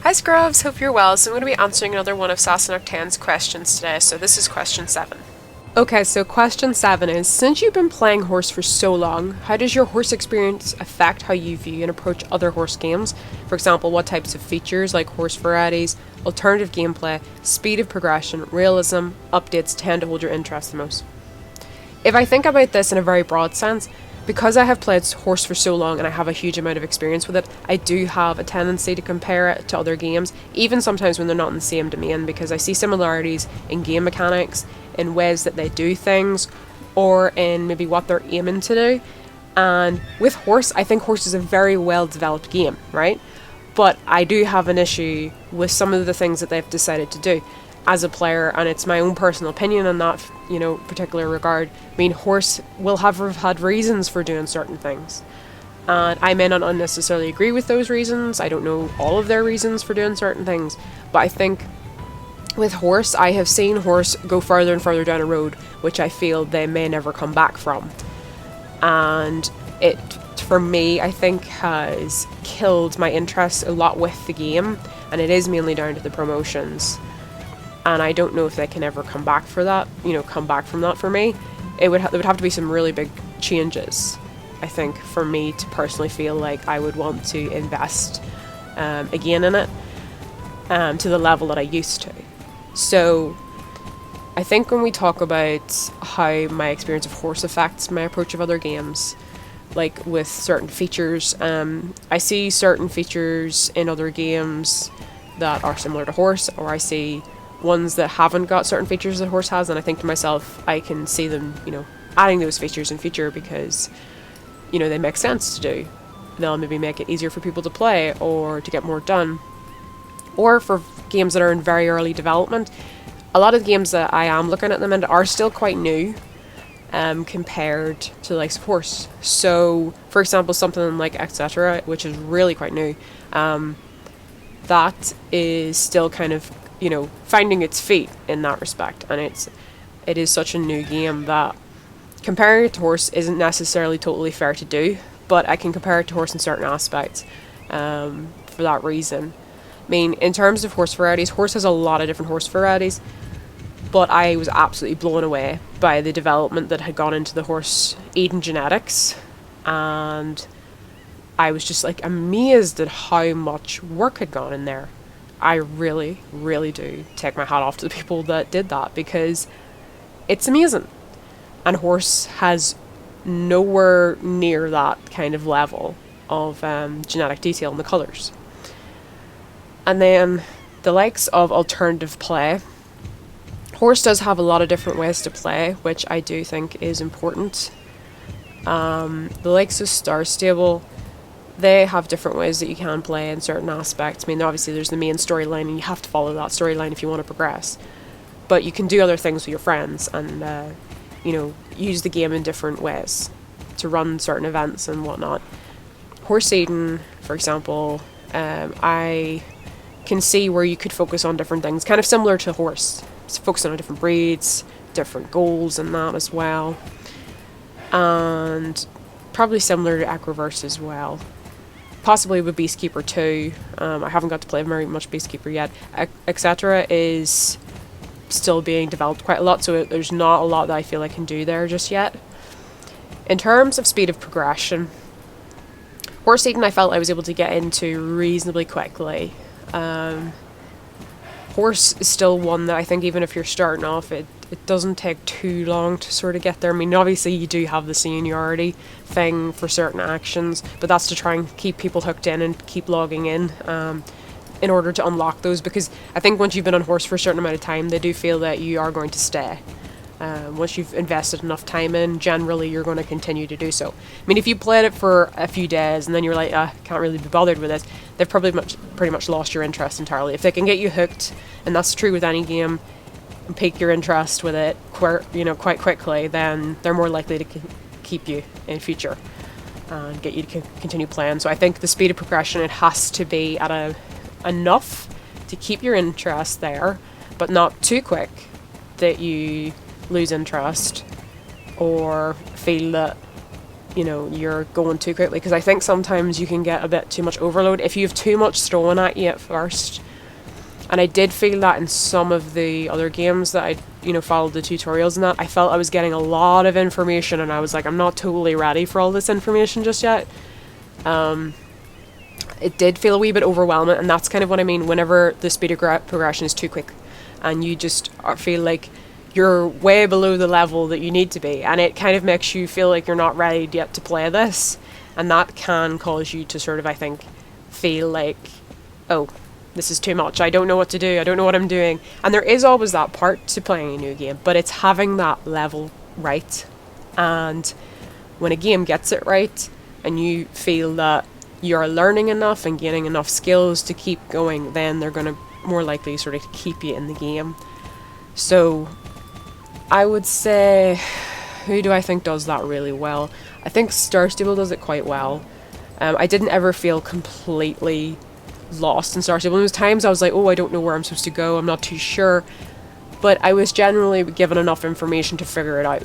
Hi Scrubs, hope you're well. So I'm going to be answering another one of Sassenach 10's questions today. So this is question 7. Okay, so question 7 is, since you've been playing Howrse for so long, how does your Howrse experience affect how you view and approach other Howrse games? For example, what types of features like Howrse varieties, alternative gameplay, speed of progression, realism, updates tend to hold your interest the most? If I think about this in a very broad sense, because I have played Howrse for so long and I have a huge amount of experience with it, I do have a tendency to compare it to other games, even sometimes when they're not in the same domain, because I see similarities in game mechanics, in ways that they do things, or in maybe what they're aiming to do. And with Howrse, I think Howrse is a very well developed game, right? But I do have an issue with some of the things that they've decided to do as a player, and it's my own personal opinion in that, particular regard. I mean, Howrse will have had reasons for doing certain things, and I may not unnecessarily agree with those reasons. I don't know all of their reasons for doing certain things, but I think with Howrse, I have seen Howrse go further and further down a road which I feel they may never come back from, and it, for me, I think has killed my interest a lot with the game, and it is mainly down to the promotions. And I don't know if they can ever come back from that for me. There would have to be some really big changes, I think, for me to personally feel like I would want to invest again in it to the level that I used to. So I think when we talk about how my experience of Howrse affects my approach of other games, like with certain features, I see certain features in other games that are similar to Howrse, or I see ones that haven't got certain features that Howrse has, and I think to myself, I can see them, adding those features in future because, they make sense to do. They'll maybe make it easier for people to play or to get more done. Or for games that are in very early development, a lot of the games that I am looking at them and are still quite new compared to the likes of Howrse. So, for example, something like etc., which is really quite new, that is still kind of finding its feet in that respect, and it is such a new game that comparing it to Howrse isn't necessarily totally fair to do, but I can compare it to Howrse in certain aspects for that reason. I mean, in terms of Howrse varieties, Howrse has a lot of different Howrse varieties, but I was absolutely blown away by the development that had gone into the Howrse Eden genetics, and I was just amazed at how much work had gone in there. I really, really do take my hat off to the people that did that, because it's amazing. And Howrse has nowhere near that kind of level of genetic detail in the colours. And then the likes of alternative play. Howrse does have a lot of different ways to play, which I do think is important. The likes of Star Stable, they have different ways that you can play in certain aspects. I mean, obviously there's the main storyline, and you have to follow that storyline if you want to progress. But you can do other things with your friends and, use the game in different ways to run certain events and whatnot. Howrse Eden, for example, I can see where you could focus on different things, kind of similar to Howrse. Focusing on different breeds, different goals and that as well. And probably similar to Equiverse as well. Possibly with Beastkeeper too. I haven't got to play very much Beastkeeper yet. Etc. is still being developed quite a lot, so there's not a lot that I feel I can do there just yet. In terms of speed of progression, Howrse Eden I felt I was able to get into reasonably quickly. Howrse is still one that I think even if you're starting off, it doesn't take too long to sort of get there. I mean, obviously you do have the seniority thing for certain actions, but that's to try and keep people hooked in and keep logging in order to unlock those, because I think once you've been on Howrse for a certain amount of time, they do feel that you are going to stay. Once you've invested enough time in, generally you're going to continue to do so. I mean, if you played it for a few days and then you're like, can't really be bothered with this, they've probably pretty much lost your interest entirely. If they can get you hooked, and that's true with any game, and pique your interest with it quite quickly, then they're more likely to keep you in future and get you to continue playing. So I think the speed of progression, it has to be at enough to keep your interest there, but not too quick that you lose interest or feel that you're going too quickly, because I think sometimes you can get a bit too much overload if you have too much thrown at you at first. And I did feel that in some of the other games that I, followed the tutorials and that. I felt I was getting a lot of information and I was like, I'm not totally ready for all this information just yet. It did feel a wee bit overwhelming, and that's kind of what I mean whenever the speed of progression is too quick and you just feel like you're way below the level that you need to be, and it kind of makes you feel like you're not ready yet to play this, and that can cause you to sort of, I think, feel like, oh, this is too much, I don't know what to do, I don't know what I'm doing. And there is always that part to playing a new game, but it's having that level right. And when a game gets it right and you feel that you're learning enough and gaining enough skills to keep going, then they're going to more likely sort of keep you in the game. So I would say, who do I think does that really well? I think Star Stable does it quite well. I didn't ever feel completely lost in Star Stable. There was times I was like, oh, I don't know where I'm supposed to go, I'm not too sure, but I was generally given enough information to figure it out.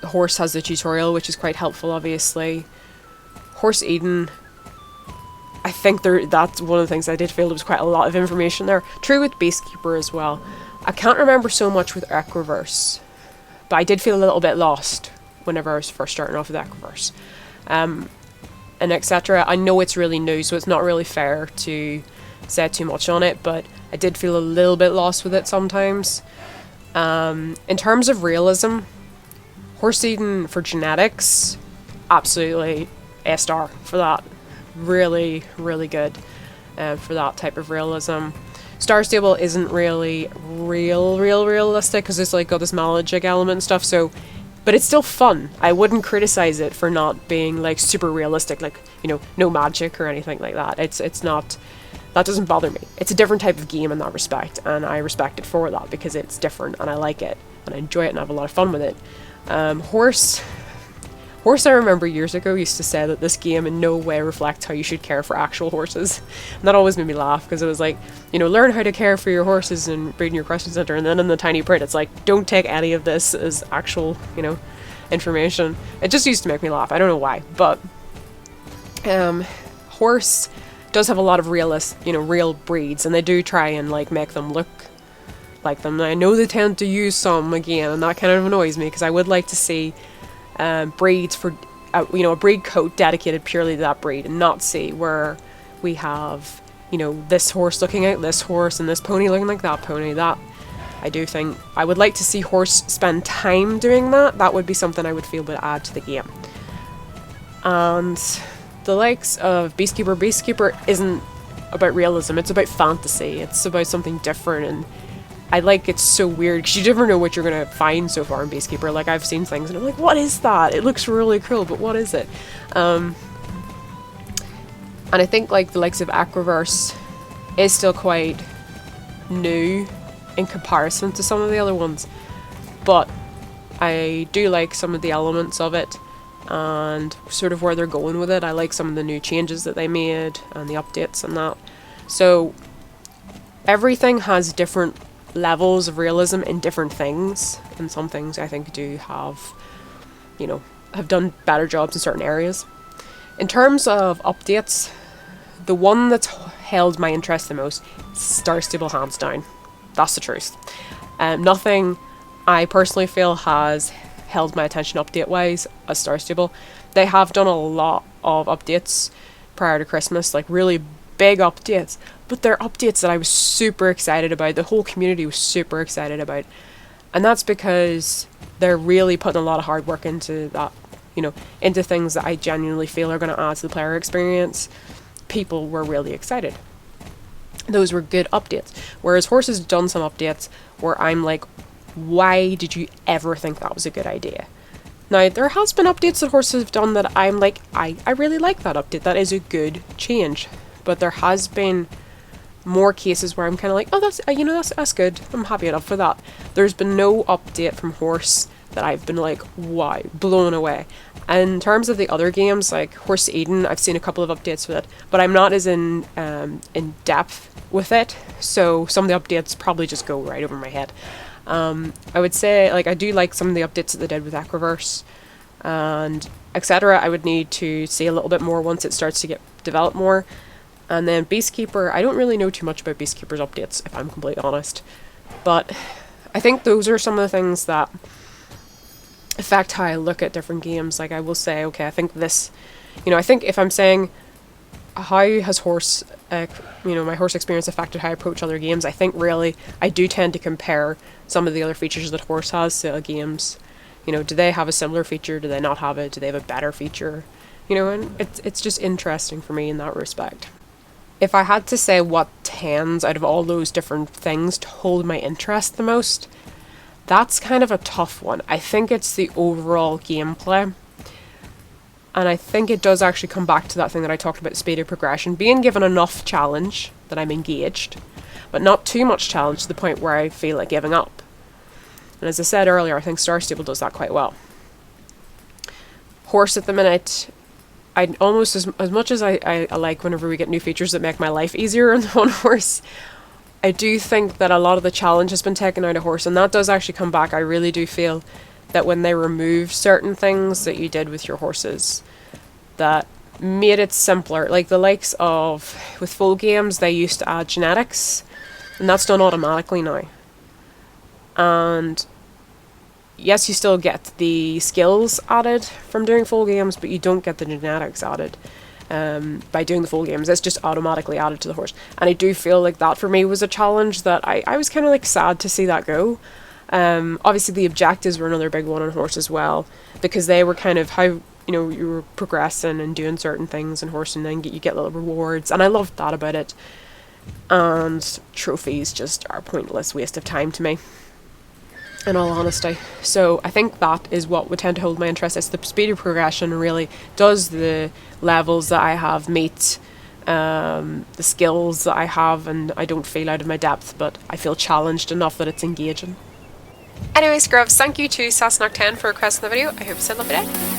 Howrse has the tutorial, which is quite helpful, obviously. Howrse Eden, I think that's one of the things I did feel there was quite a lot of information there. True with Beastkeeper as well. I can't remember so much with Equiverse, but I did feel a little bit lost whenever I was first starting off with Equiverse. And etc. I know it's really new, so it's not really fair to say too much on it, but I did feel a little bit lost with it sometimes. In terms of realism, Howrse Eden for genetics, absolutely A star for that. Really, really good for that type of realism. Star Stable isn't really realistic, because it's like got this magic element and stuff, so, but it's still fun. I wouldn't criticize it for not being like super realistic, like, no magic or anything like that. It's not, that doesn't bother me. It's a different type of game in that respect, and I respect it for that because it's different and I like it and I enjoy it and I have a lot of fun with it. Howrse, I remember years ago used to say that this game in no way reflects how you should care for actual horses. And that always made me laugh, because it was like, learn how to care for your horses and breed in your equestrian center, and then in the tiny print it's like, don't take any of this as actual, information. It just used to make me laugh. I don't know why, but Howrse does have a lot of real breeds, and they do try and like make them look like them. And I know they tend to use some again, and that kind of annoys me, because I would like to see breeds for a breed coat dedicated purely to that breed, and not see where we have this horse looking like this horse and this pony looking like that pony. That I do think I would like to see Howrse spend time doing that. That would be something I would feel would add to the game. And the likes of Beastkeeper isn't about realism, it's about fantasy, it's about something different, and I like it's so weird, because you never know what you're going to find so far in Beastkeeper. Like, I've seen things and I'm like, what is that? It looks really cool, but what is it? And I think like the likes of Equiverse is still quite new in comparison to some of the other ones, but I do like some of the elements of it and sort of where they're going with it. I like some of the new changes that they made and the updates and that. So everything has different levels of realism in different things, and some things I think do have done better jobs in certain areas. In terms of updates, the one that's held my interest the most, Star Stable, hands down. That's the truth. Nothing I personally feel has held my attention update wise as Star Stable. They have done a lot of updates prior to Christmas, like really big updates, but they're updates that I was super excited about. The whole community was super excited about, and that's because they're really putting a lot of hard work into that, into things that I genuinely feel are going to add to the player experience. People were really excited. Those were good updates, whereas Howrse has done some updates where I'm like, why did you ever think that was a good idea? Now, there has been updates that Howrse have done that I'm like, I really like that update, that is a good change. But there has been more cases where I'm kind of like, oh, that's good, I'm happy enough for that. There's been no update from Howrse that I've been like, wow, blown away. And in terms of the other games, like Howrse Eden, I've seen a couple of updates with it, but I'm not as in depth with it, so some of the updates probably just go right over my head. I would say, like, I do like some of the updates that they did with Equiverse and etc. I would need to see a little bit more once it starts to get developed more. And then Beastkeeper, I don't really know too much about Beastkeeper's updates, if I'm completely honest. But I think those are some of the things that affect how I look at different games. Like, I will say, okay, I think this, I think if I'm saying how has Howrse, my Howrse experience affected how I approach other games, I think really I do tend to compare some of the other features that Howrse has to games. Do they have a similar feature? Do they not have it? Do they have a better feature? And it's just interesting for me in that respect. If I had to say what tends out of all those different things to hold my interest the most, that's kind of a tough one. I think it's the overall gameplay. And I think it does actually come back to that thing that I talked about, speed of progression. Being given enough challenge that I'm engaged, but not too much challenge to the point where I feel like giving up. And as I said earlier, I think Star Stable does that quite well. Howrse at the minute, I almost, as much as I like whenever we get new features that make my life easier on Howrse, I do think that a lot of the challenge has been taken out of Howrse, and that does actually come back. I really do feel that when they removed certain things that you did with your horses that made it simpler, like the likes of, with full games, they used to add genetics, and that's done automatically now. And yes, you still get the skills added from doing full games, but you don't get the genetics added by doing the full games. It's just automatically added to the horse. And I do feel like that for me was a challenge that I was kind of like sad to see that go. Obviously the objectives were another big one on Howrse as well, because they were kind of how, you were progressing and doing certain things in Howrse, and then you get little rewards, and I loved that about it. And trophies just are a pointless waste of time to me, in all honesty. So I think that is what would tend to hold my interest. It's the speed of progression really. Does the levels that I have meet the skills that I have, and I don't feel out of my depth, but I feel challenged enough that it's engaging. Anyways, Grubs, thank you to Sassenach10 for requesting the video. I hope you said lovely day.